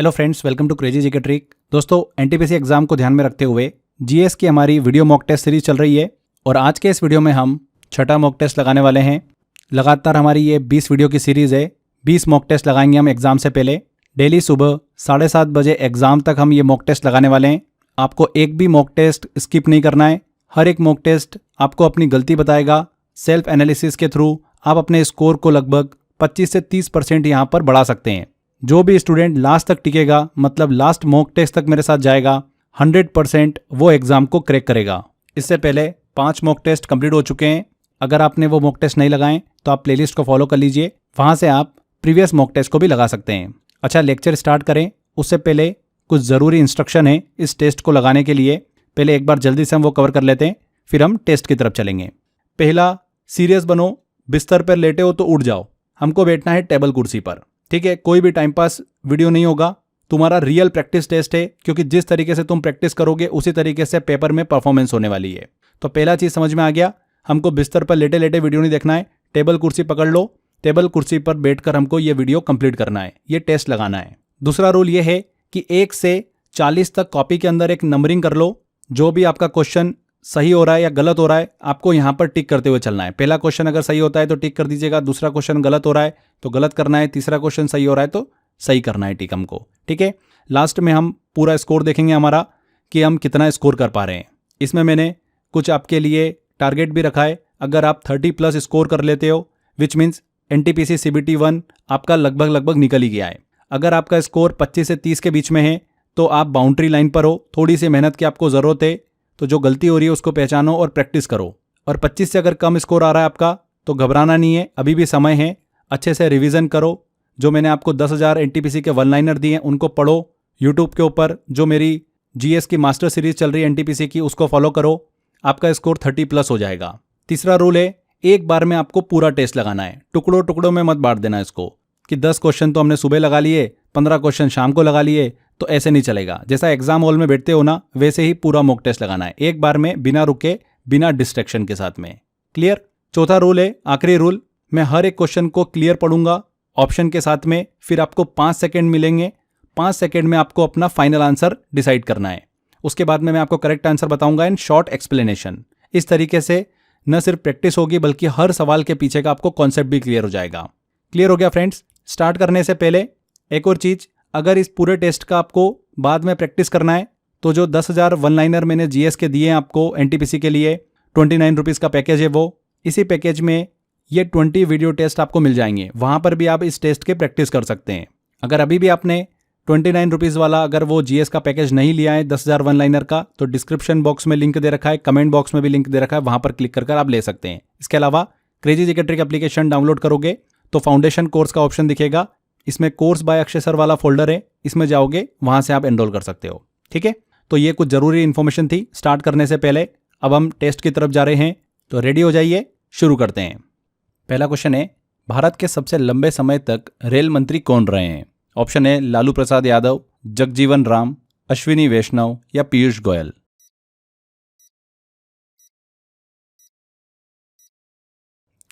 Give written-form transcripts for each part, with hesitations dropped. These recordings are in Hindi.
Hello friends, welcome to crazy GK trick. दोस्तों, एनटीपीसी एग्जाम को ध्यान में रखते हुए जीएस की हमारी वीडियो मॉक टेस्ट सीरीज चल रही है और आज के इस वीडियो में हम छठा मॉक टेस्ट लगाने वाले हैं। लगातार हमारी ये 20 वीडियो की सीरीज़ है। 20 मॉक टेस्ट लगाएंगे हम एग्जाम से पहले। डेली सुबह 7:30 बजे एग्जाम तक हम ये मॉक टेस्ट लगाने वाले हैं। आपको एक भी मॉक टेस्ट स्किप नहीं करना है। हर एक मॉक टेस्ट आपको अपनी गलती बताएगा। सेल्फ एनालिसिस के थ्रू आप अपने स्कोर को लगभग 25 से 30% यहाँ पर बढ़ा सकते हैं। जो भी स्टूडेंट लास्ट तक टिकेगा, मतलब लास्ट मॉक टेस्ट तक मेरे साथ जाएगा, 100% वो एग्जाम को क्रैक करेगा। इससे पहले 5 मॉक टेस्ट कंप्लीट हो चुके हैं। अगर आपने वो मॉक टेस्ट नहीं लगाए तो आप प्लेलिस्ट को फॉलो कर लीजिए, वहाँ से आप प्रीवियस मॉक टेस्ट को भी लगा सकते हैं। अच्छा, लेक्चर स्टार्ट करें उससे पहले कुछ ज़रूरी इंस्ट्रक्शन है इस टेस्ट को लगाने के लिए। पहले एक बार जल्दी से हम वो कवर कर लेते हैं, फिर हम टेस्ट की तरफ चलेंगे। पहला, सीरियस बनो। बिस्तर पर लेटे हो तो उठ जाओ। हमको बैठना है टेबल कुर्सी पर, ठीक है। कोई भी टाइम पास वीडियो नहीं होगा। तुम्हारा रियल प्रैक्टिस टेस्ट है, क्योंकि जिस तरीके से तुम प्रैक्टिस करोगे उसी तरीके से पेपर में परफॉर्मेंस होने वाली है। तो पहला चीज़ समझ में आ गया, हमको बिस्तर पर लेटे लेटे वीडियो नहीं देखना है। टेबल कुर्सी पकड़ लो, टेबल कुर्सी पर बैठकर हमको ये वीडियो कंप्लीट करना है, ये टेस्ट लगाना है। दूसरा रूल ये है कि 1 से 40 तक कॉपी के अंदर एक नंबरिंग कर लो। जो भी आपका क्वेश्चन सही हो रहा है या गलत हो रहा है, आपको यहाँ पर टिक करते हुए चलना है। पहला क्वेश्चन अगर सही होता है तो टिक कर दीजिएगा, दूसरा क्वेश्चन गलत हो रहा है तो गलत करना है, तीसरा क्वेश्चन सही हो रहा है तो सही करना है टिक हमको, ठीक है। लास्ट में हम पूरा स्कोर देखेंगे हमारा कि हम कितना स्कोर कर पा रहे हैं। इसमें मैंने कुछ आपके लिए टारगेट भी रखा है। अगर आप 30+ स्कोर कर लेते हो, विच मीन्स एनटीपीसी सीबीटी 1 आपका लगभग निकल ही गया है। अगर आपका स्कोर 25 से 30 के बीच में है तो आप बाउंड्री लाइन पर हो। थोड़ी सी मेहनत की आपको ज़रूरत है, तो जो गलती हो रही है उसको पहचानो और प्रैक्टिस करो। और 25 से अगर कम स्कोर आ रहा है आपका तो घबराना नहीं है, अभी भी समय है। अच्छे से रिवीजन करो। जो मैंने आपको 10,000 एनटीपीसी के 1-लाइनर दिए हैं उनको पढ़ो। यूट्यूब के ऊपर जो मेरी जीएस की मास्टर सीरीज चल रही है एनटीपीसी की, उसको फॉलो करो। आपका स्कोर 30+ हो जाएगा। तीसरा रूल है, एक बार में आपको पूरा टेस्ट लगाना है। टुकड़ों टुकड़ों में मत बांट देना इसको कि 10 क्वेश्चन तो हमने सुबह लगा लिए, 15 क्वेश्चन शाम को लगा लिए, तो ऐसे नहीं चलेगा। जैसा एग्जाम हॉल में बैठते हो ना, वैसे ही पूरा मॉक टेस्ट लगाना है, एक बार में, बिना रुके, बिना डिस्ट्रैक्शन के साथ में। क्लियर? चौथा रूल है, आखिरी रूल, मैं हर एक क्वेश्चन को क्लियर पढ़ूंगा ऑप्शन के साथ में, फिर आपको 5 सेकेंड मिलेंगे। 5 सेकेंड में आपको अपना फाइनल आंसर डिसाइड करना है। उसके बाद में मैं आपको करेक्ट आंसर बताऊंगा इन शॉर्ट एक्सप्लेनेशन। इस तरीके से न सिर्फ प्रैक्टिस होगी बल्कि हर सवाल के पीछे का आपको कॉन्सेप्ट भी क्लियर हो जाएगा। क्लियर हो गया फ्रेंड्स? स्टार्ट करने से पहले एक और चीज, अगर इस पूरे टेस्ट का आपको बाद में प्रैक्टिस करना है तो जो 10,000 1-लाइनर मैंने जीएस के दिए हैं आपको एनटीपीसी के लिए, 29 रुपीज़ का पैकेज है वो। इसी पैकेज में ये 20 वीडियो टेस्ट आपको मिल जाएंगे। वहाँ पर भी आप इस टेस्ट के प्रैक्टिस कर सकते हैं। अगर अभी भी आपने 29 रुपीज़ वाला अगर वो जीएस का पैकेज नहीं लिया है 10,000 1-लाइनर का, तो डिस्क्रिप्शन बॉक्स में लिंक दे रखा है, कमेंट बॉक्स में भी लिंक दे रखा है, वहाँ पर क्लिक कर आप ले सकते हैं। इसके अलावा crazy GK trick application download करोगे तो फाउंडेशन कोर्स का ऑप्शन दिखेगा। इसमें कोर्स बाय अक्षय सर वाला फोल्डर है, इसमें जाओगे, वहां से आप एनरोल कर सकते हो, ठीक है। तो ये कुछ जरूरी इंफॉर्मेशन थी स्टार्ट करने से पहले। अब हम टेस्ट की तरफ जा रहे हैं, तो रेडी हो जाइए, शुरू करते हैं। पहला क्वेश्चन है, भारत के सबसे लंबे समय तक रेल मंत्री कौन रहे हैं? ऑप्शन है लालू प्रसाद यादव, जगजीवन राम, अश्विनी वैष्णव या पीयूष गोयल।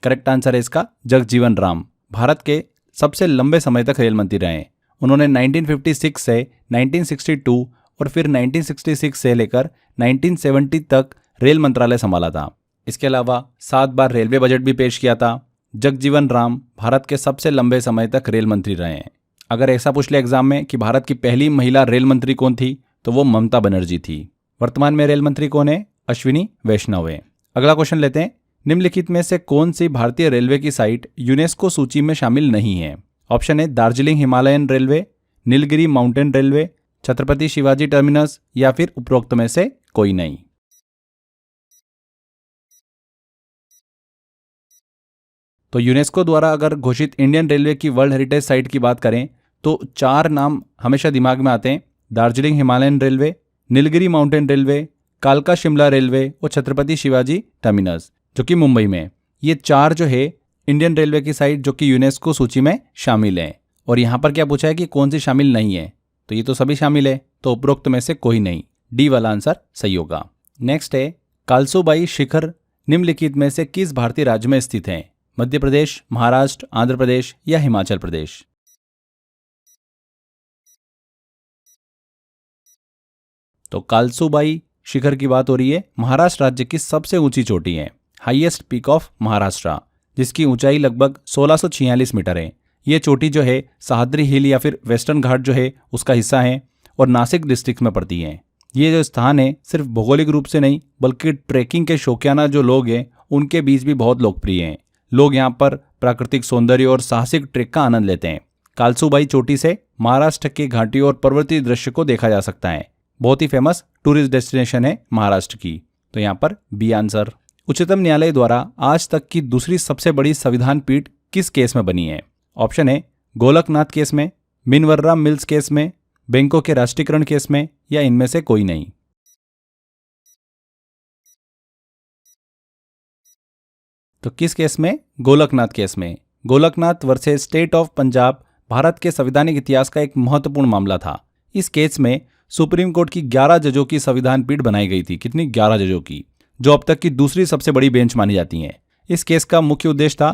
करेक्ट आंसर है इसका जगजीवन राम। भारत के सबसे लंबे समय तक रेल मंत्री रहे हैं। उन्होंने 1956 से 1962 और फिर 1966 से लेकर 1970 तक रेल मंत्रालय संभाला था। इसके अलावा 7 बार रेलवे बजट भी पेश किया था। जगजीवन राम भारत के सबसे लंबे समय तक रेल मंत्री रहे हैं। अगर ऐसा पूछ ले एग्जाम में कि भारत की पहली महिला रेल मंत्री कौन थी, तो वो ममता बनर्जी थी। वर्तमान में रेल मंत्री कौन है? अश्विनी वैष्णव है। अगला क्वेश्चन लेते हैं, निम्नलिखित में से कौन सी भारतीय रेलवे की साइट यूनेस्को सूची में शामिल नहीं है? ऑप्शन है Darjeeling Himalayan railway, Nilgiri mountain railway, Chhatrapati Shivaji terminus या फिर उपरोक्त में से कोई नहीं। तो यूनेस्को द्वारा अगर घोषित इंडियन रेलवे की वर्ल्ड हेरिटेज साइट की बात करें तो 4 नाम हमेशा दिमाग में आते हैं, Darjeeling Himalayan railway, Nilgiri mountain railway, कालका शिमला रेलवे और छत्रपति शिवाजी टर्मिनस जो कि मुंबई में। ये 4 जो है इंडियन रेलवे की साइट जो कि यूनेस्को सूची में शामिल है। और यहाँ पर क्या पूछा है कि कौन सी शामिल नहीं है, तो ये तो सभी शामिल है, तो उपरोक्त में से कोई नहीं, डी वाला आंसर सही होगा। नेक्स्ट है, कालसोबाई शिखर निम्नलिखित में से किस भारतीय राज्य में स्थित है? मध्य प्रदेश, महाराष्ट्र, आंध्र प्रदेश या हिमाचल प्रदेश। तो कालसूबाई शिखर की बात हो रही है, महाराष्ट्र राज्य की सबसे ऊंची चोटी है, हाईएस्ट पीक ऑफ महाराष्ट्र, जिसकी ऊंचाई लगभग 1646 मीटर है। ये चोटी जो है सह्याद्री हिल या फिर वेस्टर्न घाट जो है उसका हिस्सा है और नासिक डिस्ट्रिक्ट में पड़ती है। ये जो स्थान है सिर्फ भौगोलिक रूप से नहीं बल्कि ट्रैकिंग के शौकियाना जो लोग हैं उनके बीच भी बहुत लोकप्रिय हैं। लोग यहाँ पर प्राकृतिक सौंदर्य और साहसिक ट्रैक का आनंद लेते हैं। कालसूबाई चोटी से महाराष्ट्र की घाटी और पर्वतीय दृश्य को देखा जा सकता है। बहुत ही फेमस टूरिस्ट डेस्टिनेशन है महाराष्ट्र की। तो यहाँ पर बी आंसर। उच्चतम न्यायालय द्वारा आज तक की दूसरी सबसे बड़ी संविधान पीठ किस केस में बनी है? ऑप्शन है गोलकनाथ केस में, मिनवर्रा मिल्स केस में, बैंकों के राष्ट्रीयकरण केस में, या इनमें से कोई नहीं। तो किस केस में? गोलकनाथ केस में। Golaknath versus state of Punjab Bharat के संवैधानिक इतिहास का एक महत्वपूर्ण मामला था। इस केस में सुप्रीम कोर्ट की 11 जजों की संविधान पीठ बनाई गई थी। कितनी? 11 जजों की, जो अब तक की दूसरी सबसे बड़ी बेंच मानी जाती हैं। इस केस का मुख्य उद्देश्य था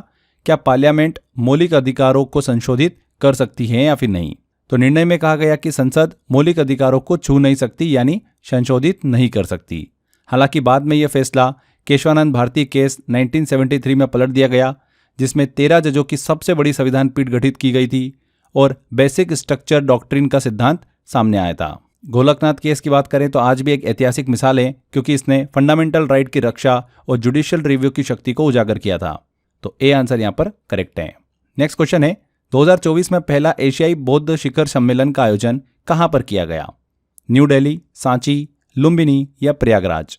क्या पार्लियामेंट मौलिक अधिकारों को संशोधित कर सकती है या फिर नहीं। तो निर्णय में कहा गया कि संसद मौलिक अधिकारों को छू नहीं सकती, यानी संशोधित नहीं कर सकती। हालांकि बाद में यह फैसला केशवानंद भारती केस 1973 में पलट दिया गया, जिसमें 13 जजों की सबसे बड़ी संविधान पीठ गठित की गई थी और बेसिक स्ट्रक्चर डॉक्ट्रिन का सिद्धांत सामने आया था। गोलकनाथ केस की बात करें तो आज भी एक ऐतिहासिक मिसाल है, क्योंकि इसने फंडामेंटल राइट की रक्षा और जुडिशियल रिव्यू की शक्ति को उजागर किया था। तो ए आंसर यहाँ पर करेक्ट है। नेक्स्ट क्वेश्चन है 2024 में पहला एशियाई बौद्ध शिखर सम्मेलन का आयोजन कहां पर किया गया? न्यू दिल्ली, सांची, लुम्बिनी या प्रयागराज?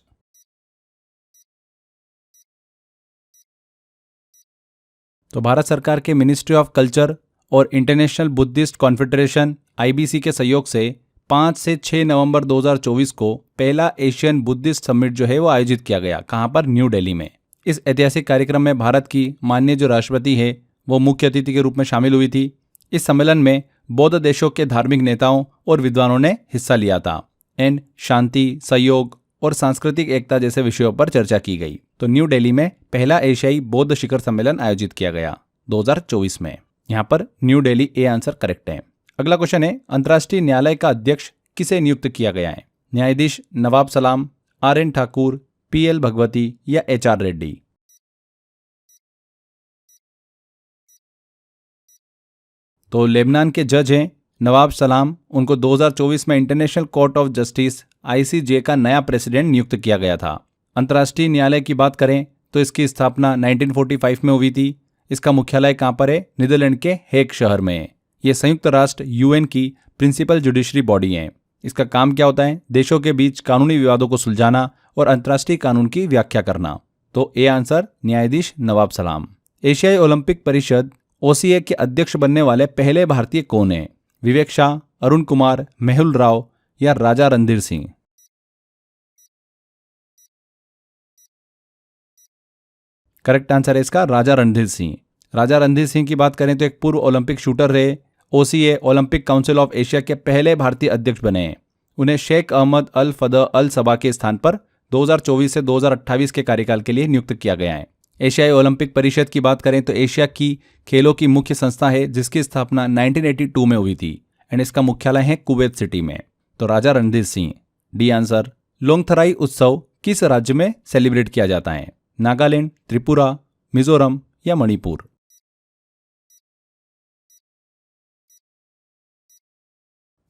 तो भारत सरकार के मिनिस्ट्री ऑफ कल्चर और इंटरनेशनल बुद्धिस्ट कॉन्फेडरेशन IBC के सहयोग से 5 से 6 नवंबर 2024 को पहला एशियन बुद्धिस्ट समिट जो है वो आयोजित किया गया। कहां पर? न्यू दिल्ली में। इस ऐतिहासिक कार्यक्रम में भारत की माननीय जो राष्ट्रपति है वो मुख्य अतिथि के रूप में शामिल हुई थी। इस सम्मेलन में बौद्ध देशों के धार्मिक नेताओं और विद्वानों ने हिस्सा लिया था एंड शांति, सहयोग और सांस्कृतिक एकता जैसे विषयों पर चर्चा की गई। तो न्यू दिल्ली में पहला एशियाई बौद्ध शिखर सम्मेलन आयोजित किया गया 2024 में। यहाँ पर new Delhi A answer correct है। अगला क्वेश्चन है अंतर्राष्ट्रीय न्यायालय का अध्यक्ष किसे नियुक्त किया गया है? न्यायाधीश नवाब सलाम, RN ठाकुर, PL भगवती या HR रेड्डी? तो लेबनान के जज हैं नवाब सलाम। उनको 2024 में international court of justice ICJ का नया प्रेसिडेंट नियुक्त किया गया था। अंतर्राष्ट्रीय न्यायालय की बात करें तो इसकी स्थापना 1945 में हुई थी। इसका मुख्यालय कहाँ पर है? नीदरलैंड के हेग शहर में है। ये संयुक्त राष्ट्र UN की प्रिंसिपल जुडिशरी बॉडी है। इसका काम क्या होता है? देशों के बीच कानूनी विवादों को सुलझाना और अंतर्राष्ट्रीय कानून की व्याख्या करना। तो ए आंसर न्यायाधीश नवाब सलाम। एशियाई ओलंपिक परिषद OCA के अध्यक्ष बनने वाले पहले भारतीय कौन है? विवेक शाह, अरुण कुमार, मेहुल राव या राजा रणधीर सिंह? करेक्ट आंसर है इसका राजा रणधीर सिंह। राजा रणधीर सिंह की बात करें तो एक पूर्व ओलंपिक शूटर रहे, OCA Olympic council of Asia के पहले भारतीय अध्यक्ष बने हैं। उन्हें शेख अहमद अल फदह अल सबा के स्थान पर 2024 से 2028 के कार्यकाल के लिए नियुक्त किया गया है। एशियाई ओलंपिक परिषद की बात करें तो एशिया की खेलों की मुख्य संस्था है, जिसकी स्थापना 1982 में हुई थी एंड इसका मुख्यालय है कुवैत सिटी में। तो राजा रणधीर सिंह डी आंसर। लोंगथराई उत्सव किस राज्य में सेलिब्रेट किया जाता है? नागालैंड, त्रिपुरा, मिजोरम या मणिपुर?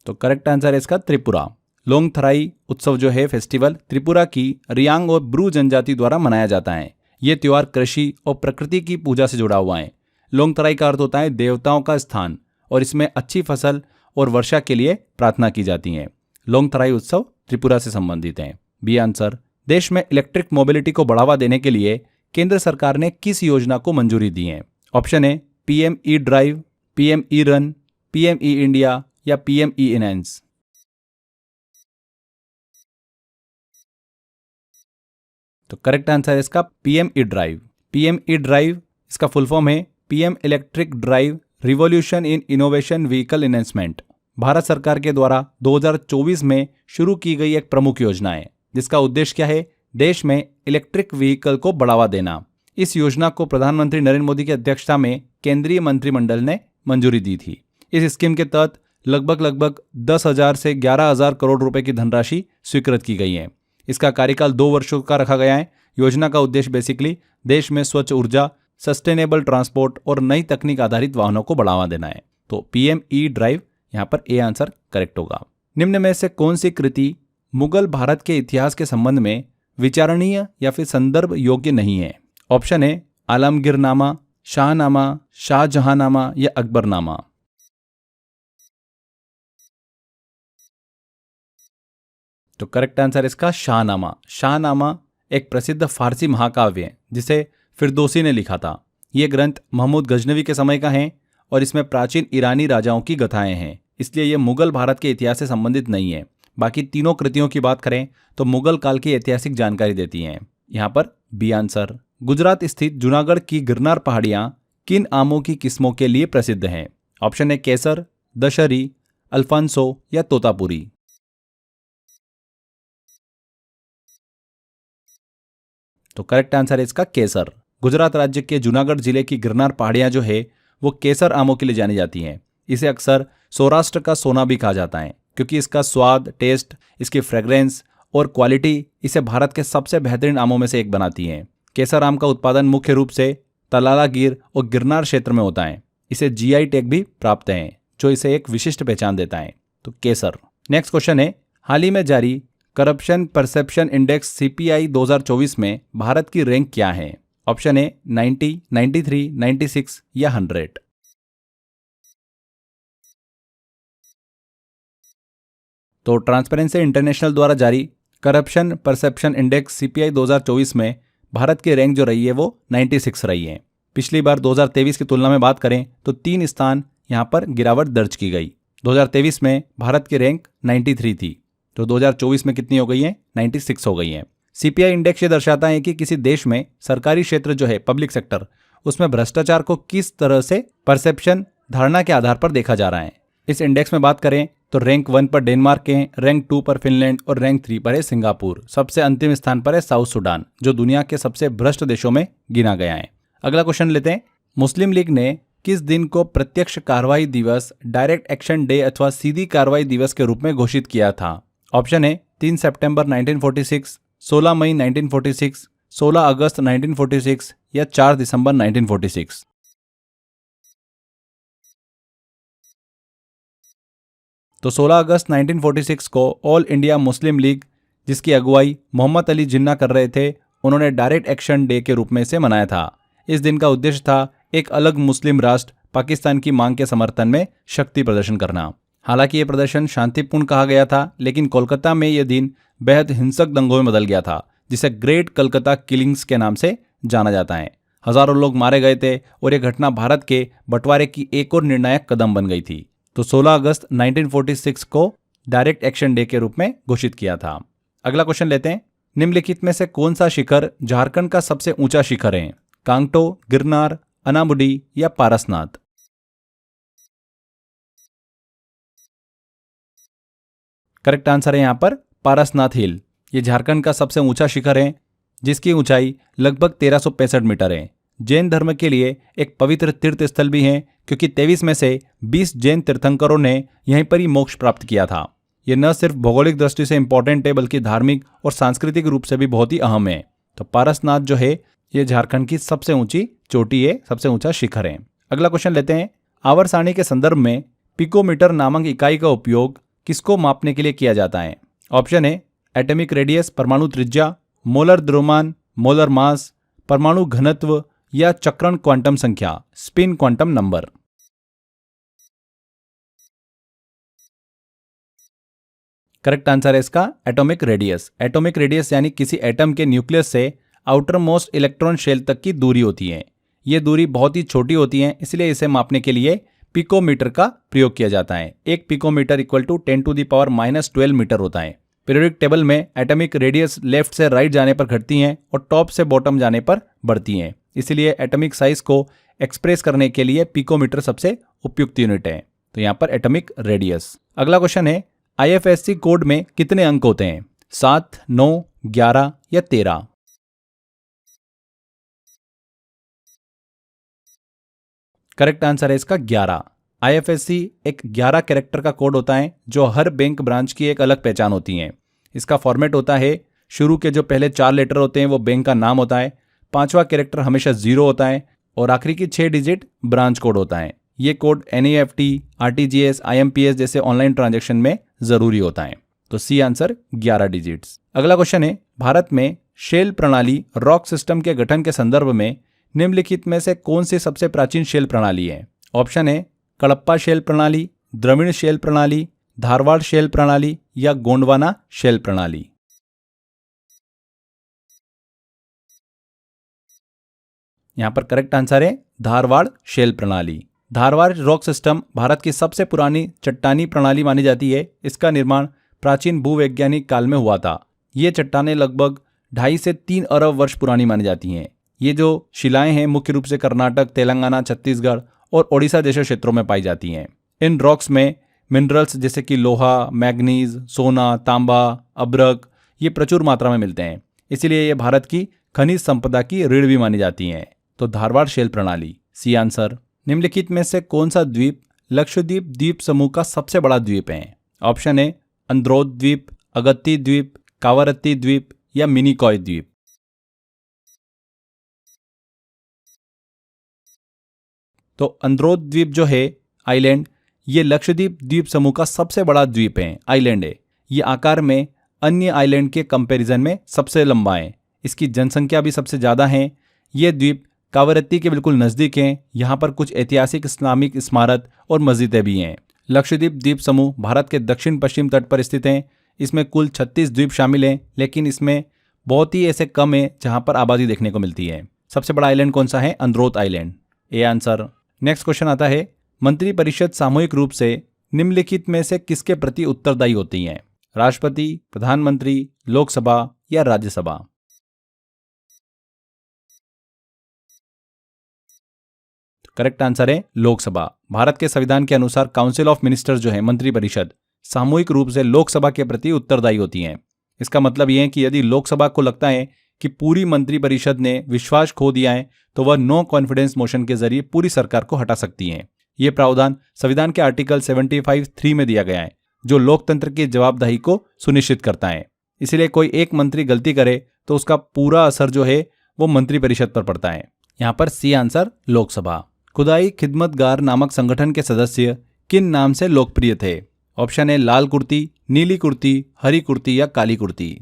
तो करेक्ट आंसर है इसका त्रिपुरा। लोंगथराई उत्सव जो है फेस्टिवल त्रिपुरा की रियांग और ब्रू जनजाति द्वारा मनाया जाता है। ये त्योहार कृषि और प्रकृति की पूजा से जुड़ा हुआ है। लोंगथराई का अर्थ होता है देवताओं का स्थान और इसमें अच्छी फसल और वर्षा के लिए प्रार्थना की जाती है। लोंगथराई उत्सव त्रिपुरा से संबंधित है। B answer. देश में इलेक्ट्रिक मोबिलिटी को बढ़ावा देने के लिए केंद्र सरकार ने किस योजना को मंजूरी दी है? ऑप्शन है PM ई ड्राइव, PM ई रन, PM ई इंडिया या PM ई इनहेंस? तो करेक्ट आंसर है इसका PM E drive. PM E drive इसका फुल फॉर्म है PM electric drive revolution in innovation vehicle enhancement. Bharat सरकार के द्वारा 2024 में शुरू की गई एक प्रमुख योजना है, जिसका उद्देश्य क्या है? देश में इलेक्ट्रिक व्हीकल को बढ़ावा देना। इस योजना को प्रधानमंत्री नरेंद्र मोदी की अध्यक्षता में केंद्रीय मंत्रिमंडल ने मंजूरी दी थी। इस स्कीम के तहत लगभग 10,000 से 11,000 करोड़ रुपए की धनराशि स्वीकृत की गई है। इसका कार्यकाल 2 वर्षों का रखा गया है। योजना का उद्देश्य बेसिकली देश में स्वच्छ ऊर्जा, सस्टेनेबल ट्रांसपोर्ट और नई तकनीक आधारित वाहनों को बढ़ावा देना है। तो पीएम ई ड्राइव, यहाँ पर ए आंसर करेक्ट होगा। निम्न में से कौन सी कृति मुगल भारत के इतिहास के संबंध में विचारणीय या फिर संदर्भ योग्य नहीं है? ऑप्शन है आलमगीरनामा, शाहनामा, शाहजहांनामा या अकबरनामा। तो करेक्ट आंसर इसका शाहनामा। शाहनामा एक प्रसिद्ध फारसी महाकाव्य है जिसे फिरदौसी ने लिखा था। ये ग्रंथ महमूद गजनवी के समय का है और इसमें प्राचीन ईरानी राजाओं की गाथाएं हैं, इसलिए ये मुगल भारत के इतिहास से संबंधित नहीं है। बाकी तीनों कृतियों की बात करें तो मुगल काल की ऐतिहासिक जानकारी देती हैं। यहाँ पर बी आंसर। गुजरात स्थित जूनागढ़ की गिरनार पहाड़ियां किन आमों की किस्मों के लिए प्रसिद्ध हैं? ऑप्शन है केसर, दशहरी, अल्फांसो या तोतापुरी। तो करेक्ट आंसर है इसका केसर। गुजरात राज्य के जूनागढ़ जिले की गिरनार पहाड़ियां जो है वो केसर आमों के लिए जानी जाती हैं। इसे अक्सर सौराष्ट्र का सोना भी कहा जाता है क्योंकि इसका स्वाद, टेस्ट, इसकी फ्रेग्रेंस और क्वालिटी इसे भारत के सबसे बेहतरीन आमों में से एक बनाती हैं। केसर आम का उत्पादन मुख्य रूप से तलाला गिर और गिरनार क्षेत्र में होता है। इसे जीआई टैग भी प्राप्त है जो इसे एक विशिष्ट पहचान देता है। तो केसर। नेक्स्ट क्वेश्चन है, हाल ही में जारी करप्शन परसेप्शन इंडेक्स सीपीआई 2024 में भारत की रैंक क्या है? ऑप्शन है 90, 93, 96 या 100। तो ट्रांसपेरेंसी इंटरनेशनल द्वारा जारी करप्शन परसेप्शन इंडेक्स सीपीआई 2024 में भारत की रैंक जो रही है वो 96 रही है। पिछली बार 2023 की तुलना में बात करें तो 3 स्थान यहाँ पर गिरावट दर्ज की गई। 2023 में भारत की रैंक 93 थी, तो 2024 में कितनी हो गई है? 96 हो गई है। सीपीआई इंडेक्स ये दर्शाता है कि किसी देश में सरकारी क्षेत्र जो है पब्लिक सेक्टर, उसमें भ्रष्टाचार को किस तरह से परसेप्शन धारणा के आधार पर देखा जा रहा है। इस इंडेक्स में बात करें तो रैंक 1 पर डेनमार्क है, रैंक 2 पर फिनलैंड और रैंक 3 पर है सिंगापुर। सबसे अंतिम स्थान पर है साउथ सूडान जो दुनिया के सबसे भ्रष्ट देशों में गिना गया है। अगला क्वेश्चन लेते हैं, मुस्लिम लीग ने किस दिन को प्रत्यक्ष कार्रवाई दिवस, डायरेक्ट एक्शन डे अथवा सीधी कार्रवाई दिवस के रूप में घोषित किया था? ऑप्शन है 3 सितंबर 1946, 16 मई 1946, 16 अगस्त 1946 या 4 दिसंबर 1946। तो 16 अगस्त 1946 को ऑल इंडिया मुस्लिम लीग, जिसकी अगुवाई मोहम्मद अली जिन्ना कर रहे थे, उन्होंने डायरेक्ट एक्शन डे के रूप में इसे मनाया था। इस दिन का उद्देश्य था एक अलग मुस्लिम राष्ट्र पाकिस्तान की मांग के समर्थन में शक्ति प्रदर्शन करना। हालांकि यह प्रदर्शन शांतिपूर्ण कहा गया था, लेकिन कोलकाता में यह दिन बेहद हिंसक दंगों में बदल गया था जिसे ग्रेट कलकत्ता किलिंग्स के नाम से जाना जाता है। हजारों लोग मारे गए थे और यह घटना भारत के बंटवारे की एक और निर्णायक कदम बन गई थी। तो 16 अगस्त 1946 को डायरेक्ट एक्शन डे के रूप में घोषित किया था। अगला क्वेश्चन लेते हैं, निम्नलिखित में से कौन सा शिखर झारखंड का सबसे ऊंचा शिखर है? कांगटो, गिरनार, अनामुडी या पारसनाथ? करेक्ट आंसर है यहां पर पारसनाथ हिल। ये झारखंड का सबसे ऊंचा शिखर है जिसकी ऊंचाई लगभग 1365 मीटर है। जैन धर्म के लिए एक पवित्र तीर्थ स्थल भी है क्योंकि 23 में से 20 जैन तीर्थंकरों ने यहीं पर ही मोक्ष प्राप्त किया था। यह न सिर्फ भौगोलिक दृष्टि से इंपॉर्टेंट है बल्कि धार्मिक और सांस्कृतिक रूप से भी बहुत ही अहम है। तो पारसनाथ जो है ये झारखंड की सबसे ऊंची चोटी है, सबसे ऊंचा शिखर है। अगला क्वेश्चन लेते हैं, आवर्त सारणी के संदर्भ में पिकोमीटर नामक इकाई का उपयोग किसको मापने के लिए किया जाता है? ऑप्शन है एटॉमिक रेडियस, परमाणु त्रिज्या, मोलर द्रव्यमान, मोलर मास, परमाणु घनत्व या चक्रण क्वांटम संख्या, spin quantum number. Correct answer है इसका एटॉमिक रेडियस। एटॉमिक रेडियस यानी किसी एटम के न्यूक्लियस से आउटर मोस्ट इलेक्ट्रॉन शेल तक की दूरी होती है। यह दूरी बहुत ही छोटी होती है, इसलिए इसे मापने के लिए पिकोमीटर का प्रयोग किया जाता है। एक पिकोमीटर इक्वल टू 10⁻⁻12 मीटर होता है। पीरियोडिक टेबल में एटॉमिक रेडियस लेफ्ट से राइट जाने पर घटती हैं और टॉप से बॉटम जाने पर बढ़ती हैं। इसलिए एटॉमिक साइज को एक्सप्रेस करने के लिए पिकोमीटर सबसे उपयुक्त यूनिट है। तो यहां पर एटॉमिक रेडियस। अगला क्वेश्चन है, आईएफएससी कोड में कितने अंक होते हैं? 7, 9, 11 या 13? करेक्ट आंसर है इसका 11। IFSC एक 11 कैरेक्टर का कोड होता है जो हर बैंक ब्रांच की एक अलग पहचान होती है। इसका फॉर्मेट होता है, शुरू के जो पहले 4 लेटर होते हैं वो बैंक का नाम होता है, 5वां कैरेक्टर हमेशा 0 होता है और आखिरी की 6 डिजिट ब्रांच कोड होता है। ये कोड NEFT, RTGS, IMPS जैसे ऑनलाइन ट्रांजैक्शन में जरूरी होता है। तो सी आंसर 11 डिजिट्स। अगला क्वेश्चन है, भारत में शेल प्रणाली रॉक सिस्टम के गठन के संदर्भ में निम्नलिखित में से कौन सी सबसे प्राचीन शेल प्रणाली है? ऑप्शन है कड़प्पा शेल प्रणाली, द्रविड़ शेल प्रणाली, धारवाड़ शेल प्रणाली या गोंडवाना शेल प्रणाली। यहां पर करेक्ट आंसर है धारवाड़ शेल प्रणाली। धारवाड़ रॉक सिस्टम भारत की सबसे पुरानी चट्टानी प्रणाली मानी जाती है। इसका निर्माण प्राचीन भूवैज्ञानिक काल में हुआ था। ये चट्टानें लगभग 2.5 से 3 अरब वर्ष पुरानी मानी जाती हैं। ये जो शिलाएं हैं मुख्य रूप से कर्नाटक, तेलंगाना, छत्तीसगढ़ और ओडिशा जैसे क्षेत्रों में पाई जाती हैं। इन रॉक्स में मिनरल्स जैसे कि लोहा, मैग्नीज, सोना, तांबा, अब्रक ये प्रचुर मात्रा में मिलते हैं। इसीलिए ये भारत की खनिज संपदा की रीढ़ भी मानी जाती हैं। तो धारवाड़ शेल प्रणाली सी आंसर। निम्नलिखित में से कौन सा द्वीप लक्षद्वीप द्वीप समूह का सबसे बड़ा द्वीप है? ऑप्शन है अंद्रोथ द्वीप, अगत्ती द्वीप, कावारत्ती द्वीप या मिनिकॉय द्वीप। तो अंद्रोथ द्वीप जो है आइलैंड, ये लक्षद्वीप द्वीप समूह का सबसे बड़ा द्वीप है, आइलैंड है। ये आकार में अन्य आइलैंड के कंपैरिजन में सबसे लंबा है। इसकी जनसंख्या भी सबसे ज़्यादा है। ये द्वीप कावरत्ती के बिल्कुल नज़दीक हैं। यहाँ पर कुछ ऐतिहासिक इस्लामिक स्मारक और मस्जिदें भी हैं। लक्षद्वीप द्वीप समूह भारत के दक्षिण पश्चिम तट पर स्थित हैं। इसमें कुल 36 द्वीप शामिल हैं, लेकिन इसमें बहुत ही ऐसे कम है जहाँ पर आबादी देखने को मिलती है। सबसे बड़ा आइलैंड कौन सा है? Androth island, A answer. Next question आता है, मंत्रिपरिषद सामूहिक रूप से निम्नलिखित में से किसके प्रति उत्तरदायी होती है? राष्ट्रपति, प्रधानमंत्री, लोकसभा या राज्यसभा। करेक्ट आंसर है लोकसभा। भारत के संविधान के अनुसार काउंसिल ऑफ मिनिस्टर्स जो है मंत्रिपरिषद सामूहिक रूप से लोकसभा के प्रति उत्तरदायी होती है। इसका मतलब यह है कि यदि लोकसभा को लगता है कि पूरी मंत्रिपरिषद ने विश्वास खो दिया है तो वह नो कॉन्फिडेंस मोशन के जरिए पूरी सरकार को हटा सकती है। यह प्रावधान संविधान के आर्टिकल 75(3) में दिया गया है, जो लोकतंत्र की जवाबदेही को सुनिश्चित करता है। इसलिए कोई एक मंत्री गलती करे तो उसका पूरा असर जो है वो मंत्रिपरिषद पर पड़ता है। यहाँ पर सी आंसर लोकसभा। खुदाई खिदमतगार नामक संगठन के सदस्य किन नाम से लोकप्रिय थे? ऑप्शन है लाल कुर्ती, नीली कुर्ती, हरी कुर्ती या काली कुर्ती।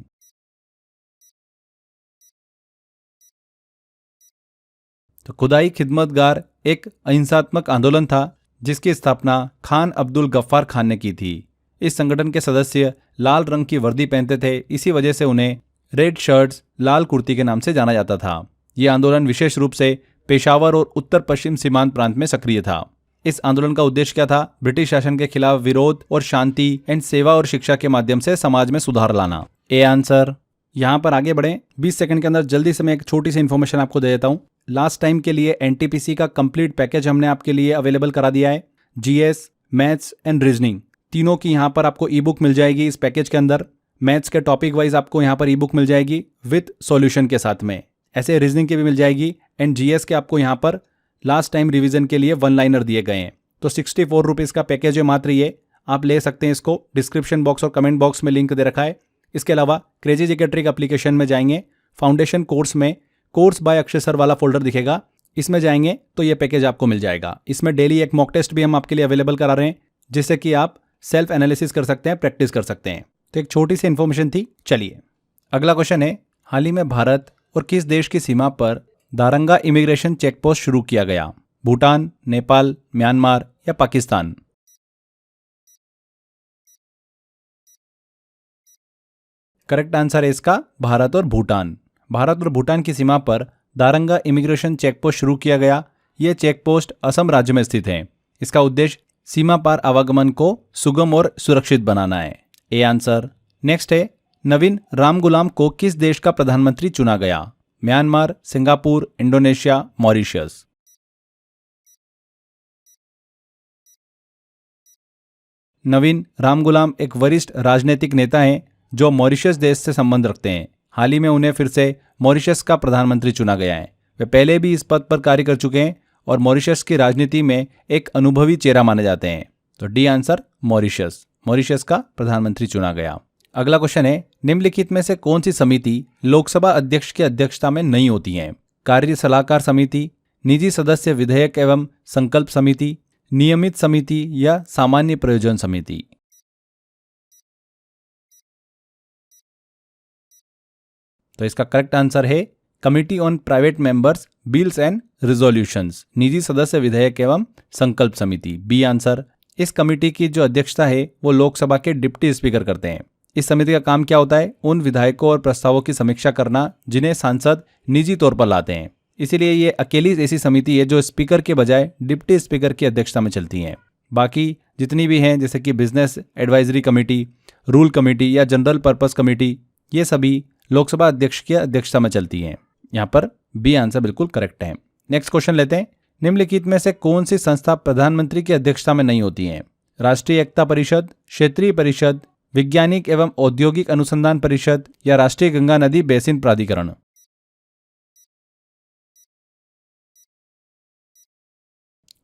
तो खुदाई खिदमतगार एक अहिंसात्मक आंदोलन था जिसकी स्थापना खान अब्दुल गफ्फार खान ने की थी। इस संगठन के सदस्य लाल रंग की वर्दी पहनते थे, इसी वजह से उन्हें रेड शर्ट्स, लाल कुर्ती के नाम से जाना जाता था। यह आंदोलन विशेष रूप से पेशावर और उत्तर पश्चिम सीमांत प्रांत में सक्रिय था। इस आंदोलन का उद्देश्य क्या था? ब्रिटिश शासन के खिलाफ विरोध और शांति एंड सेवा और शिक्षा के माध्यम से समाज में सुधार लाना, ए आंसर। यहाँ पर आगे बढ़े, 20 सेकंड के अंदर जल्दी से मैं एक छोटी सी इन्फॉर्मेशन आपको दे देता हूँ। लास्ट टाइम के लिए NTPC का कंप्लीट पैकेज हमने आपके लिए अवेलेबल करा दिया है। GS, मैथ्स एंड रीजनिंग तीनों की यहाँ पर आपको ई बुक मिल जाएगी इस पैकेज के अंदर। मैथ्स के टॉपिक वाइज आपको यहाँ पर ई बुक मिल जाएगी विथ सॉल्यूशन के साथ में, ऐसे रीजनिंग की भी मिल जाएगी। एंड GS के आपको यहाँ पर लास्ट टाइम रिवीजन के लिए 1 लाइनर दिए गए हैं। तो 64 रुपीज़ का पैकेज है मात्र, ये आप ले सकते हैं इसको। डिस्क्रिप्शन बॉक्स और कमेंट बॉक्स में लिंक दे रखा है। इसके अलावा क्रेजी जीके ट्रिक एप्लीकेशन में जाएंगे, फाउंडेशन कोर्स में कोर्स बाय अक्षय सर वाला फोल्डर दिखेगा, इसमें जाएंगे तो ये पैकेज आपको मिल जाएगा। इसमें डेली एक मॉक टेस्ट भी हम आपके लिए अवेलेबल करा रहे हैं, जिससे कि आप सेल्फ एनालिसिस कर सकते हैं, प्रैक्टिस कर सकते हैं। तो एक छोटी सी इन्फॉर्मेशन थी। चलिए अगला क्वेश्चन है, हाल ही में भारत और किस देश की सीमा पर दारंगा इमिग्रेशन चेक पोस्ट शुरू किया गया? भूटान, नेपाल, म्यांमार या पाकिस्तान। करेक्ट आंसर है इसका भारत और भूटान। भारत और भूटान की सीमा पर दारंगा इमिग्रेशन चेक पोस्ट शुरू किया गया। यह चेक पोस्ट असम राज्य में स्थित है। इसका उद्देश्य सीमा पार आवागमन को सुगम और सुरक्षित बनाना है, ए आंसर। नेक्स्ट है, नवीन रामगुलाम को किस देश का प्रधानमंत्री चुना गया? Myanmar, Singapore, Indonesia, Mauritius. Navin Ramgoolam एक वरिष्ठ राजनीतिक नेता हैं जो मॉरिशस देश से संबंध रखते हैं। हाल ही में उन्हें फिर से मॉरिशस का प्रधानमंत्री चुना गया है। वे पहले भी इस पद पर कार्य कर चुके हैं और मॉरिशस की राजनीति में एक अनुभवी चेहरा माने जाते हैं। तो डी आंसर मॉरिशस। मॉरिशस का प्रधानमंत्री चुना गया। अगला क्वेश्चन है, निम्नलिखित में से कौन सी समिति लोकसभा अध्यक्ष की अध्यक्षता में नहीं होती है? कार्य सलाहकार समिति, निजी सदस्य विधेयक एवं संकल्प समिति, नियमित समिति या सामान्य प्रयोजन समिति? तो इसका करेक्ट आंसर है committee on private members bills and resolutions, निजी सदस्य विधेयक एवं संकल्प समिति, बी आंसर। इस कमेटी की जो अध्यक्षता है वो लोकसभा के डिप्टी स्पीकर करते हैं। इस समिति का काम क्या होता है? उन विधायकों और प्रस्तावों की समीक्षा करना जिन्हें सांसद निजी तौर पर लाते हैं। इसीलिए ये अकेली ऐसी समिति है जो स्पीकर के बजाय डिप्टी स्पीकर की अध्यक्षता में चलती है। बाकी जितनी भी हैं जैसे कि business advisory committee, rule committee या जनरल पर्पस कमेटी, ये सभी लोकसभा अध्यक्ष की अध्यक्षता में चलती हैं। यहाँ पर बी आंसर बिल्कुल करेक्ट है। नेक्स्ट क्वेश्चन लेते हैं, निम्नलिखित में से कौन सी संस्था प्रधानमंत्री की अध्यक्षता में नहीं होती है? राष्ट्रीय एकता परिषद, क्षेत्रीय परिषद, वैज्ञानिक एवं औद्योगिक अनुसंधान परिषद या राष्ट्रीय गंगा नदी बेसिन प्राधिकरण?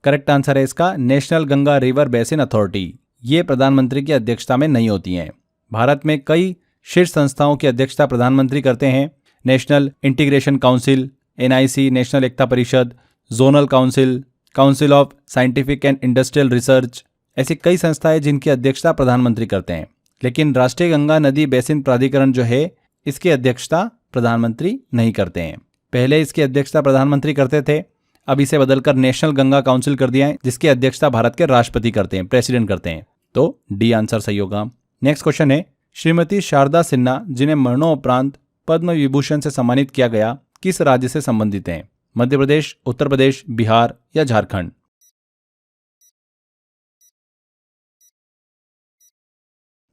करेक्ट आंसर है इसका national Ganga river basin authority. ये प्रधानमंत्री की अध्यक्षता में नहीं होती हैं। भारत में कई शीर्ष संस्थाओं की अध्यक्षता प्रधानमंत्री करते हैं। National integration council, NIC, national एकता परिषद, zonal council, council of scientific and industrial research, ऐसी कई संस्थाएं जिनकी अध्यक्षता प्रधानमंत्री करते हैं। लेकिन राष्ट्रीय गंगा नदी बेसिन प्राधिकरण जो है इसकी अध्यक्षता प्रधानमंत्री नहीं करते हैं। पहले इसकी अध्यक्षता प्रधानमंत्री करते थे, अब इसे बदलकर नेशनल गंगा काउंसिल कर दिया है जिसकी अध्यक्षता भारत के राष्ट्रपति करते हैं, प्रेसिडेंट करते हैं। तो डी आंसर सही होगा। नेक्स्ट क्वेश्चन है, श्रीमती शारदा सिन्हा जिन्हें मरणोपरांत पद्म विभूषण से सम्मानित किया गया किस राज्य से संबंधित हैं? मध्य प्रदेश, उत्तर प्रदेश, बिहार या झारखंड?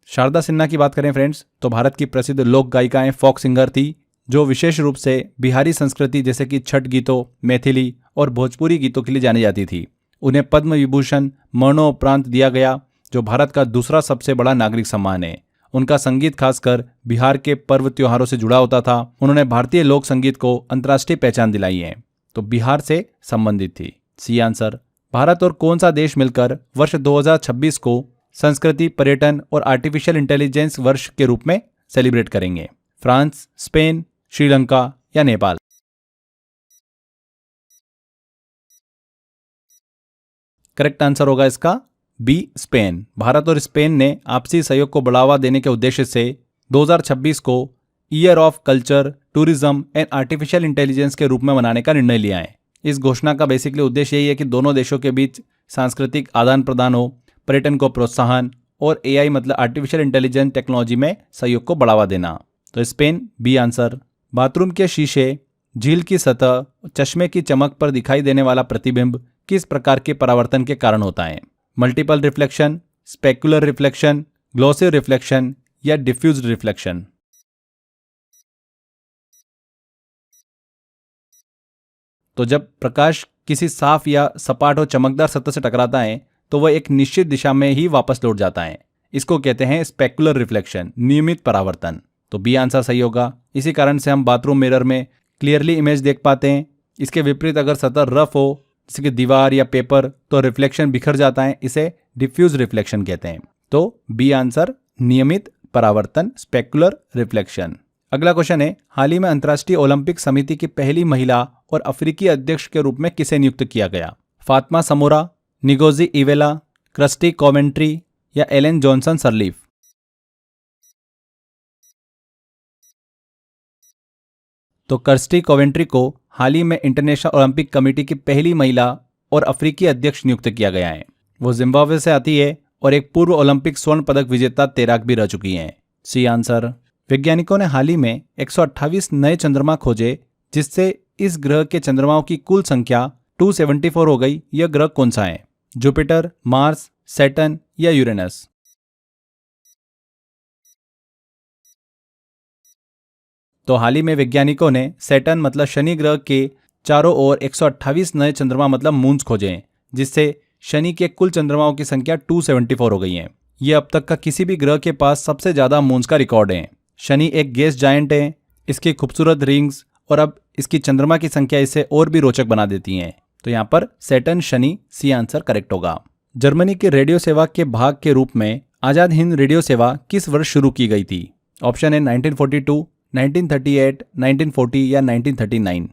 शारदा सिन्हा की बात करें फ्रेंड्स तो भारत की प्रसिद्ध लोक गायिकाएं फोक सिंगर थी जो विशेष रूप से बिहारी संस्कृति जैसे कि छठ गीतों, मैथिली और भोजपुरी गीतों के लिए जानी जाती थी। उन्हें पद्म विभूषण मरणोपरांत दिया गया जो भारत का दूसरा सबसे बड़ा नागरिक सम्मान है। उनका संगीत खासकर बिहार के पर्व त्योहारों से जुड़ा होता था। उन्होंने भारतीय लोक संगीत को अंतर्राष्ट्रीय पहचान दिलाई है। तो बिहार से संबंधित थी, सी आंसर। भारत और कौन सा देश मिलकर वर्ष 2026 को संस्कृति, पर्यटन और आर्टिफिशियल इंटेलिजेंस वर्ष के रूप में सेलिब्रेट करेंगे? फ्रांस, स्पेन, श्रीलंका या नेपाल? करेक्ट आंसर होगा इसका बी स्पेन। भारत और स्पेन ने आपसी सहयोग को बढ़ावा देने के उद्देश्य से 2026 को year of culture, tourism and artificial intelligence के रूप में मनाने का निर्णय लिया है। इस घोषणा का बेसिकली उद्देश्य यही है कि दोनों देशों के बीच सांस्कृतिक आदान प्रदान हो, पर्यटन को प्रोत्साहन और AI मतलब आर्टिफिशियल इंटेलिजेंस टेक्नोलॉजी में सहयोग को बढ़ावा देना। तो स्पेन, बी आंसर। बाथरूम के शीशे, झील की सतह, चश्मे की चमक पर दिखाई देने वाला प्रतिबिंब किस प्रकार के परावर्तन के कारण होता है? Multiple reflection, specular reflection, glossy reflection या डिफ्यूज्ड रिफ्लेक्शन? तो जब प्रकाश किसी साफ या सपाट और चमकदार सतह से टकराता है तो वह एक निश्चित दिशा में ही वापस लौट जाता है। इसको कहते हैं स्पेक्युलर रिफ्लेक्शन, नियमित परावर्तन। तो बी आंसर सही होगा। इसी कारण से हम बाथरूम मिरर में क्लियरली इमेज देख पाते हैं। इसके विपरीत अगर सतह रफ हो जैसे कि दीवार या पेपर तो रिफ्लेक्शन बिखर जाता है, इसे डिफ्यूज रिफ्लेक्शन कहते हैं। तो बी आंसर नियमित परावर्तन, स्पेक्युलर रिफ्लेक्शन। अगला क्वेश्चन है, हाल ही में अंतर्राष्ट्रीय ओलंपिक समिति की पहली महिला और अफ्रीकी अध्यक्ष के रूप में किसे नियुक्त किया गया? फातिमा समोरा, निगोजी इवेला, क्रिस्टी कोवेंट्री या एलेन जॉनसन सरलीफ? तो क्रिस्टी कोवेंट्री को हाल ही में इंटरनेशनल ओलंपिक कमेटी की पहली महिला और अफ्रीकी अध्यक्ष नियुक्त किया गया है। वो जिम्बाब्वे से आती है और एक पूर्व ओलंपिक स्वर्ण पदक विजेता तैराक भी रह चुकी हैं। C answer. वैज्ञानिकों ने हाल ही में 128 नए चंद्रमा खोजे जिससे इस ग्रह के चंद्रमाओं की कुल संख्या 274 हो गई। यह ग्रह कौन सा है? जुपिटर, मार्स, सैटर्न या यूरेनस? तो हाल ही में वैज्ञानिकों ने सैटर्न मतलब शनि ग्रह के चारों ओर 128 नए चंद्रमा मतलब मून्स खोजे हैं जिससे शनि के कुल चंद्रमाओं की संख्या 274 हो गई है। यह अब तक का किसी भी ग्रह के पास सबसे ज्यादा मून्स का रिकॉर्ड है। शनि एक गैस जायंट है, इसकी खूबसूरत रिंग्स और अब इसकी चंद्रमा की संख्या इसे और भी रोचक बना देती हैं। तो यहाँ पर Saturn Shani C answer correct होगा। जर्मनी की रेडियो सेवा के भाग के रूप में आजाद हिंद रेडियो सेवा किस वर्ष शुरू की गई थी? ऑप्शन है 1942, 1938, 1940 या 1939।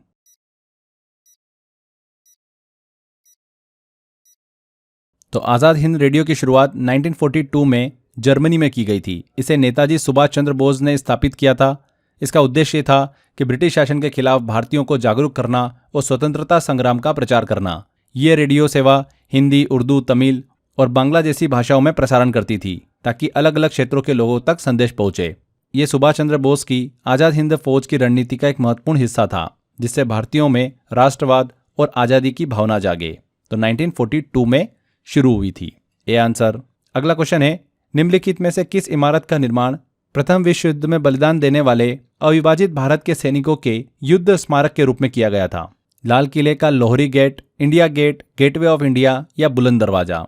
तो आजाद हिंद रेडियो की शुरुआत 1942 में जर्मनी में की गई थी। इसे नेताजी सुभाष चंद्र बोस ने स्थापित किया था। इसका उद्देश्य था कि ब्रिटिश शासन के खिलाफ भारतीयों को जागरूक करना और स्वतंत्रता संग्राम का प्रचार करना। ये रेडियो सेवा हिंदी, उर्दू, तमिल और बांग्ला जैसी भाषाओं में प्रसारण करती थी ताकि अलग अलग क्षेत्रों के लोगों तक संदेश पहुंचे। ये सुभाष चंद्र बोस की आजाद हिंद फौज की रणनीति का एक महत्वपूर्ण हिस्सा था, जिससे भारतीयों में राष्ट्रवाद और आज़ादी की भावना जागे। तो 1942 में शुरू हुई थी। ये आंसर। अगला क्वेश्चन है, निम्नलिखित में से किस इमारत का निर्माण प्रथम विश्व युद्ध में बलिदान देने वाले अविभाजित भारत के सैनिकों के युद्ध स्मारक के रूप में किया गया था? लाल किले का Lahori Gate, India Gate, Gateway of India या बुलंद दरवाजा?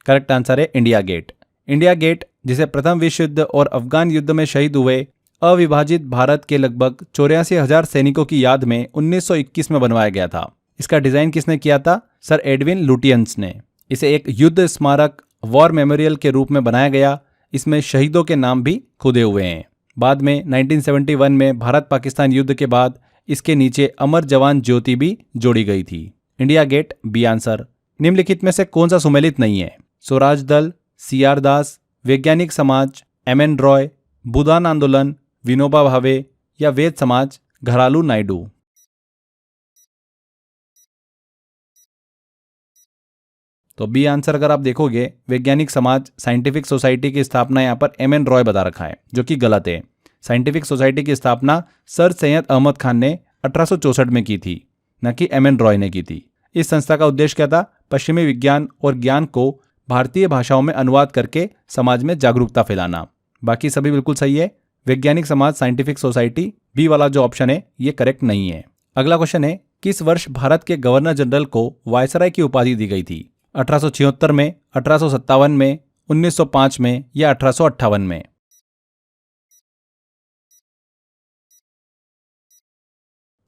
करेक्ट आंसर है इंडिया गेट। इंडिया गेट, जिसे प्रथम विश्व युद्ध और अफगान युद्ध में शहीद हुए अविभाजित भारत के लगभग 84,000 सैनिकों की याद में 1921 में बनवाया गया था। इसका डिजाइन किसने किया था? सर एडविन लुटियंस ने। इसे एक युद्ध स्मारक वॉर मेमोरियल के रूप में बनाया गया। इसमें शहीदों के नाम भी खुदे हुए हैं। बाद में 1971 में भारत पाकिस्तान युद्ध के बाद इसके नीचे अमर जवान ज्योति भी जोड़ी गई थी। India Gate B answer. निम्नलिखित में से कौन सा सुमेलित नहीं है? स्वराज दल, CR दास, वैज्ञानिक समाज, MN रॉय, भूदान आंदोलन, विनोबा भावे या वेद समाज, घरालू नायडू? तो बी आंसर अगर आप देखोगे, वैज्ञानिक समाज साइंटिफिक सोसाइटी की स्थापना यहाँ पर MN रॉय बता रखा है, जो कि गलत है। साइंटिफिक सोसाइटी की स्थापना सर सैयद अहमद खान ने 1864 में की थी, न कि MN रॉय ने की थी। इस संस्था का उद्देश्य क्या था? पश्चिमी विज्ञान और ज्ञान को भारतीय भाषाओं में अनुवाद करके समाज में जागरूकता फैलाना। बाकी सभी बिल्कुल सही है। वैज्ञानिक समाज साइंटिफिक सोसाइटी, बी वाला जो ऑप्शन है ये करेक्ट नहीं है। अगला क्वेश्चन है, किस वर्ष भारत के गवर्नर जनरल को वायसराय की उपाधि दी गई थी? 1876 में, 1857 में, 1905 में या 1858 में?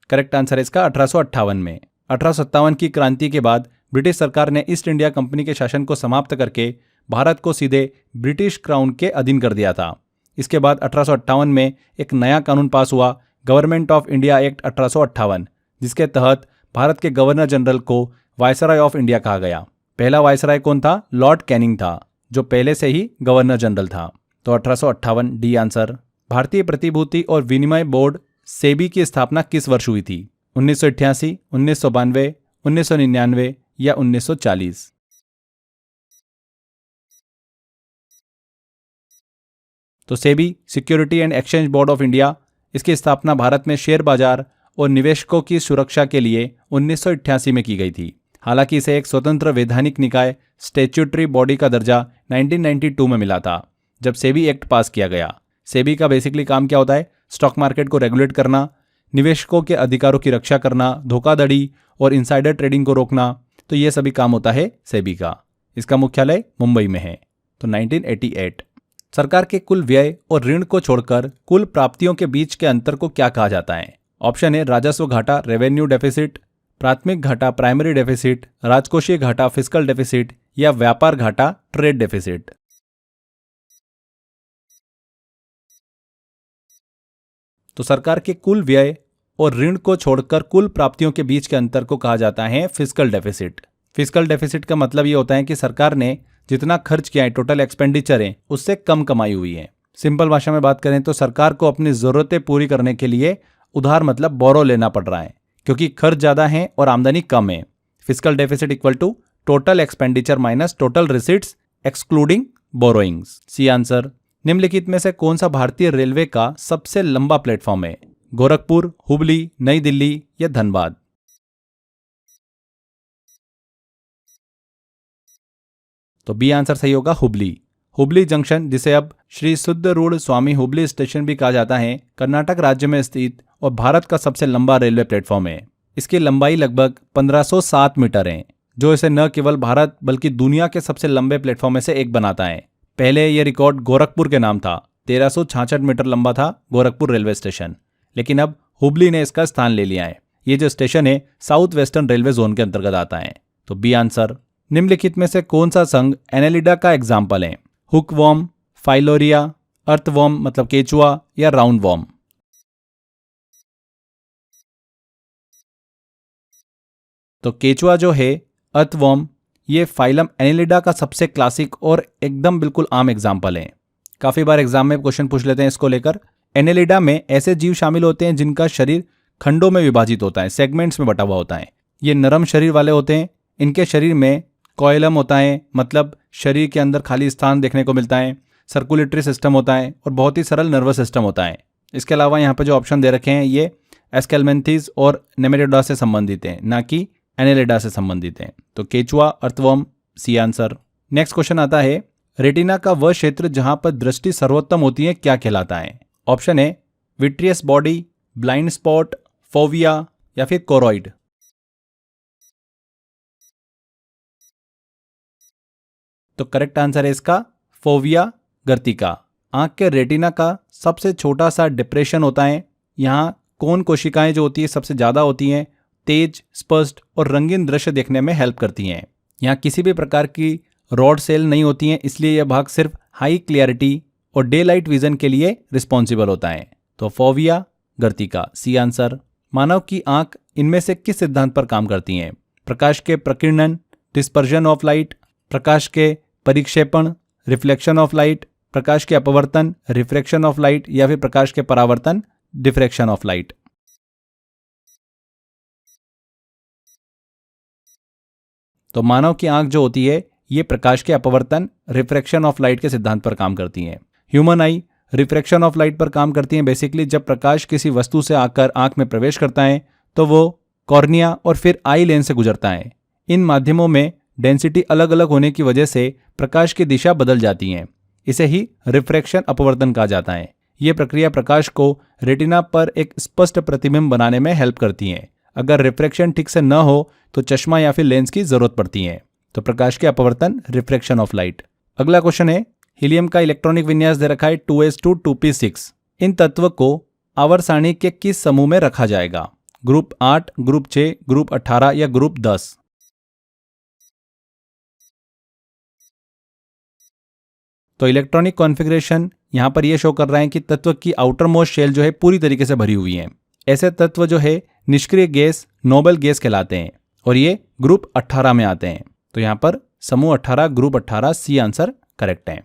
करेक्ट आंसर है इसका 1858 में। 1857 की क्रांति के बाद ब्रिटिश सरकार ने ईस्ट इंडिया कंपनी के शासन को समाप्त करके भारत को सीधे ब्रिटिश क्राउन के अधीन कर दिया था। इसके बाद 1858 में एक नया कानून पास हुआ, गवर्नमेंट ऑफ इंडिया एक्ट 1858, जिसके तहत भारत के गवर्नर जनरल को वायसराय ऑफ इंडिया कहा गया। पहला वायसराय कौन था? लॉर्ड कैनिंग था, जो पहले से ही गवर्नर जनरल था। तो 1858 डी आंसर। भारतीय प्रतिभूति और विनिमय बोर्ड सेबी की स्थापना किस वर्ष हुई थी? 1988, 1992, 1999 या 1940? तो SEBI security and exchange board of India, इसकी स्थापना भारत में शेयर बाजार और निवेशकों की सुरक्षा के लिए 1988 में की गई थी। हालांकि इसे एक स्वतंत्र वैधानिक निकाय स्टैट्यूटरी बॉडी का दर्जा 1992 में मिला था, जब सेबी एक्ट पास किया गया। सेबी का बेसिकली काम क्या होता है? स्टॉक मार्केट को रेगुलेट करना, निवेशकों के अधिकारों की रक्षा करना, धोखाधड़ी और इनसाइडर ट्रेडिंग को रोकना। तो ये सभी काम होता है सेबी का। इसका मुख्यालय मुंबई में है। तो 1988। सरकार के कुल व्यय और ऋण को छोड़कर कुल प्राप्तियों के बीच के अंतर को क्या कहा जाता है? ऑप्शन है राजस्व घाटा रेवेन्यू डेफिसिट, प्राथमिक घाटा प्राइमरी डेफिसिट, राजकोषीय घाटा फिस्कल डेफिसिट या व्यापार घाटा ट्रेड डेफिसिट। तो सरकार के कुल व्यय और ऋण को छोड़कर कुल प्राप्तियों के बीच के अंतर को कहा जाता है फिस्कल डेफिसिट। फिस्कल डेफिसिट का मतलब ये होता है कि सरकार ने जितना खर्च किया है, टोटल एक्सपेंडिचर है, उससे कम कमाई हुई है। सिंपल भाषा में बात करें तो सरकार को अपनी जरूरतें पूरी करने के लिए उधार मतलब बोरो लेना पड़ रहा है, क्योंकि खर्च ज्यादा है और आमदनी कम है। Fiscal deficit equal to total expenditure minus total receipts excluding borrowings. C answer. निम्नलिखित में से कौन सा भारतीय रेलवे का सबसे लंबा प्लेटफॉर्म है? गोरखपुर, हुबली, नई दिल्ली या धनबाद? तो बी आंसर सही होगा, हुबली। हुबली जंक्शन, जिसे अब श्री शुद्धरूढ़ स्वामी हुबली स्टेशन भी कहा जाता है, कर्नाटक राज्य में स्थित और भारत का सबसे लंबा रेलवे प्लेटफॉर्म है। इसकी लंबाई लगभग 1507 मीटर है, जो इसे न केवल भारत बल्कि दुनिया के सबसे लंबे प्लेटफॉर्म में से एक बनाता है। पहले यह रिकॉर्ड गोरखपुर के नाम था। 1366 मीटर लंबा था गोरखपुर रेलवे स्टेशन, लेकिन अब हुबली ने इसका स्थान ले लिया है। ये जो स्टेशन है साउथ वेस्टर्न रेलवे जोन के अंतर्गत आता है। तो बी आंसर। निम्नलिखित में से कौन सा संघ एनेलिडा का एग्जाम्पल है? हुकवॉर्म, फाइलोरिया, अर्थवॉर्म मतलब केचुआ या राउंडवॉर्म? तो केचुआ जो है अर्थवॉर्म, ये फाइलम एनेलिडा का सबसे क्लासिक और एकदम बिल्कुल आम एग्जाम्पल है। काफी बार एग्जाम में क्वेश्चन पूछ लेते हैं इसको लेकर। एनेलिडा में ऐसे जीव शामिल होते हैं जिनका शरीर खंडों में विभाजित होता है, सेगमेंट्स में बटा हुआ होता है। ये नरम शरीर वाले होते हैं। इनके शरीर में कोइलम होता है, मतलब शरीर के अंदर खाली स्थान देखने को मिलता है। सर्कुलेटरी सिस्टम होता है और बहुत ही सरल नर्वस सिस्टम होता है। इसके अलावा यहाँ पे जो ऑप्शन दे रखे हैं ये एस्केलमेंथीज और नेमेटोडा से संबंधित हैं, ना कि एनेलिडा से संबंधित हैं। तो केचुआ, earthworm, C answer. Next question आता है, रेटिना का वह क्षेत्र जहां पर दृष्टि सर्वोत्तम होती है क्या कहलाता है? ऑप्शन है vitreous body, blind spot, fovea या फिर कोरॉइड। तो करेक्ट आंसर है इसका फोविया गर्तिका। आंख के रेटिना का सबसे छोटा सा डिप्रेशन होता है। यहाँ कोन कोशिकाएं जो होती है सबसे ज्यादा होती हैं, तेज, स्पष्ट और रंगीन दृश्य देखने में हेल्प करती हैं। यहाँ किसी भी प्रकार की रॉड सेल नहीं होती हैं, इसलिए यह भाग सिर्फ हाई क्लियरिटी और डे लाइट विजन के लिए रिस्पॉन्सिबल होता है। तो फोविया गर्तिका, सी आंसर। मानव की आंख इनमें से किस सिद्धांत पर काम करती हैं? प्रकाश के प्रकीर्णन, डिस्पर्जन ऑफ लाइट, प्रकाश के परिक्षेपण, रिफ्लेक्शन ऑफ लाइट, प्रकाश के अपवर्तन, रिफ्रैक्शन ऑफ लाइट या फिर प्रकाश के परावर्तन, डिफ्रैक्शन ऑफ लाइट। तो मानव की आंख जो होती है ये प्रकाश के अपवर्तन, रिफ्रैक्शन ऑफ लाइट के सिद्धांत पर काम करती है। Human I refraction of light पर काम करती है। बेसिकली जब प्रकाश किसी वस्तु से आकर आंख में प्रवेश करता है तो वो कॉर्निया और फिर आई लेंस से गुजरता है। इन माध्यमों में डेंसिटी अलग अलग होने की वजह से प्रकाश की दिशा बदल जाती है। इसे ही रिफ्रैक्शन अपवर्तन कहा जाता है। यह प्रक्रिया प्रकाश को रेटिना पर एक स्पष्ट प्रतिबिंब बनाने में हेल्प करती है। अगर रिफ्रैक्शन ठीक से न हो तो चश्मा या फिर लेंस की जरूरत पड़ती है। तो प्रकाश के अपवर्तन, रिफ्रैक्शन ऑफ लाइट। अगला क्वेश्चन है, हीलियम का इलेक्ट्रॉनिक विन्यास दे रखा है 2s2 2p6। इन तत्व को आवर्त सारणी के किस समूह में रखा जाएगा? ग्रुप 8, ग्रुप 6, ग्रुप 18 या ग्रुप 10? तो इलेक्ट्रॉनिक कॉन्फ़िगरेशन यहां पर यह शो कर रहा है कि तत्व की आउटर मोस्ट शेल जो है पूरी तरीके से भरी हुई है। ऐसे तत्व जो है निष्क्रिय गैस, नोबल गैस कहलाते हैं और ये ग्रुप 18 में आते हैं। तो यहां पर समूह 18, ग्रुप 18, सी आंसर करेक्ट है।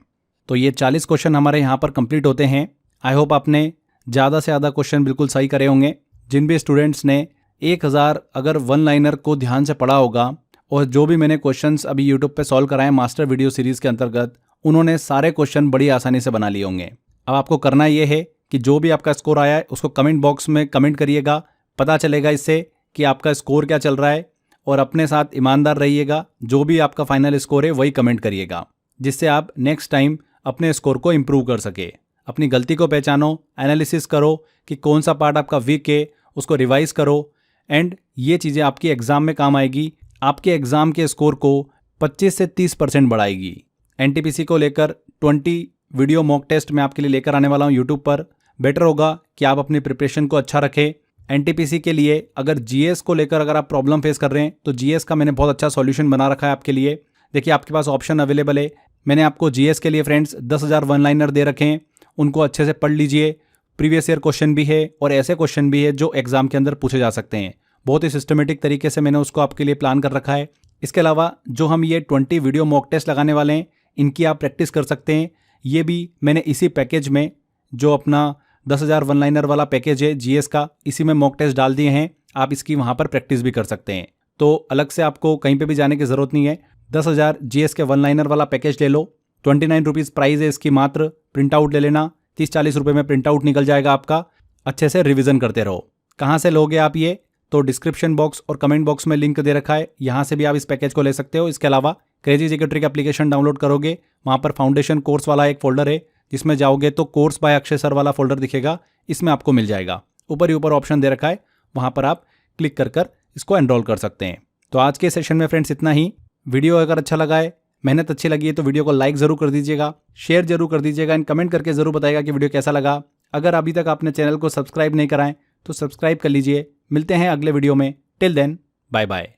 तो ये 40 क्वेश्चन हमारे यहाँ पर कंप्लीट होते हैं। आई होप आपने ज़्यादा से ज़्यादा क्वेश्चन बिल्कुल सही करे होंगे। जिन भी स्टूडेंट्स ने 1000 अगर वन लाइनर को ध्यान से पढ़ा होगा और जो भी मैंने क्वेश्चंस अभी यूट्यूब पे सॉल्व कराए मास्टर वीडियो सीरीज़ के अंतर्गत, उन्होंने सारे क्वेश्चन बड़ी आसानी से बना लिए होंगे। अब आपको करना ये है कि जो भी आपका स्कोर आया है उसको कमेंट बॉक्स में कमेंट करिएगा। पता चलेगा इससे कि आपका स्कोर क्या चल रहा है और अपने साथ ईमानदार रहिएगा। जो भी आपका फाइनल स्कोर है वही कमेंट करिएगा, जिससे आप नेक्स्ट टाइम अपने स्कोर को इम्प्रूव कर सके। अपनी गलती को पहचानो, एनालिसिस करो कि कौन सा पार्ट आपका वीक है, उसको रिवाइज करो एंड ये चीज़ें आपकी एग्ज़ाम में काम आएगी। आपके एग्ज़ाम के स्कोर को 25 से 30% बढ़ाएगी। एनटीपीसी को लेकर 20 वीडियो मॉक टेस्ट मैं आपके लिए लेकर आने वाला हूँ यूट्यूब पर। बेटर होगा कि आप अपनी प्रिपरेशन को अच्छा रखें। एनटीपीसी के लिए अगर जीएस को लेकर अगर आप प्रॉब्लम फेस कर रहे हैं तो जीएस का मैंने बहुत अच्छा सॉल्यूशन बना रखा है आपके लिए। देखिए आपके पास ऑप्शन अवेलेबल है। मैंने आपको जीएस के लिए फ्रेंड्स 10,000 वन लाइनर दे रखे हैं, उनको अच्छे से पढ़ लीजिए। प्रीवियस ईयर क्वेश्चन भी है और ऐसे क्वेश्चन भी है जो एग्जाम के अंदर पूछे जा सकते हैं। बहुत ही सिस्टमेटिक तरीके से मैंने उसको आपके लिए प्लान कर रखा है। इसके अलावा जो हम ये 20 वीडियो मॉक टेस्ट लगाने वाले हैं इनकी आप प्रैक्टिस कर सकते हैं। ये भी मैंने इसी पैकेज में जो अपना 10,000 वन लाइनर वाला पैकेज है जीएस का, इसी में मॉक टेस्ट डाल दिए हैं। आप इसकी वहाँ पर प्रैक्टिस भी कर सकते हैं। तो अलग से आपको कहीं पे भी जाने की ज़रूरत नहीं है। 10,000 जीएस के वन लाइनर वाला पैकेज ले लो। 29 रुपीज़ प्राइस है इसकी मात्र। प्रिंट आउट ले लेना, 30-40 रुपये में प्रिंट आउट निकल जाएगा आपका। अच्छे से रिविज़न करते रहो। कहाँ से लोगे आप ये? तो डिस्क्रिप्शन बॉक्स और कमेंट बॉक्स में लिंक दे रखा है, यहाँ से भी आप इस पैकेज को ले सकते हो। इसके अलावा crazy GK trick application download करोगे, वहाँ पर फाउंडेशन कोर्स वाला एक फोल्डर है, जिसमें जाओगे तो कोर्स बाय अक्षय सर वाला फोल्डर दिखेगा, इसमें आपको मिल जाएगा। ऊपर ही ऊपर ऑप्शन दे रखा है, वहाँ पर आप क्लिक कर इसको एनरोल कर सकते हैं। तो आज के सेशन में फ्रेंड्स इतना ही। वीडियो अगर अच्छा लगा है, मेहनत अच्छी लगी है तो वीडियो को लाइक ज़रूर कर दीजिएगा, शेयर जरूर कर दीजिएगा एंड कमेंट करके ज़रूर बताइएगा कि वीडियो कैसा लगा। अगर अभी तक आपने चैनल को सब्सक्राइब नहीं कराएं तो सब्सक्राइब कर लीजिए। मिलते हैं अगले वीडियो में। Till then bye bye.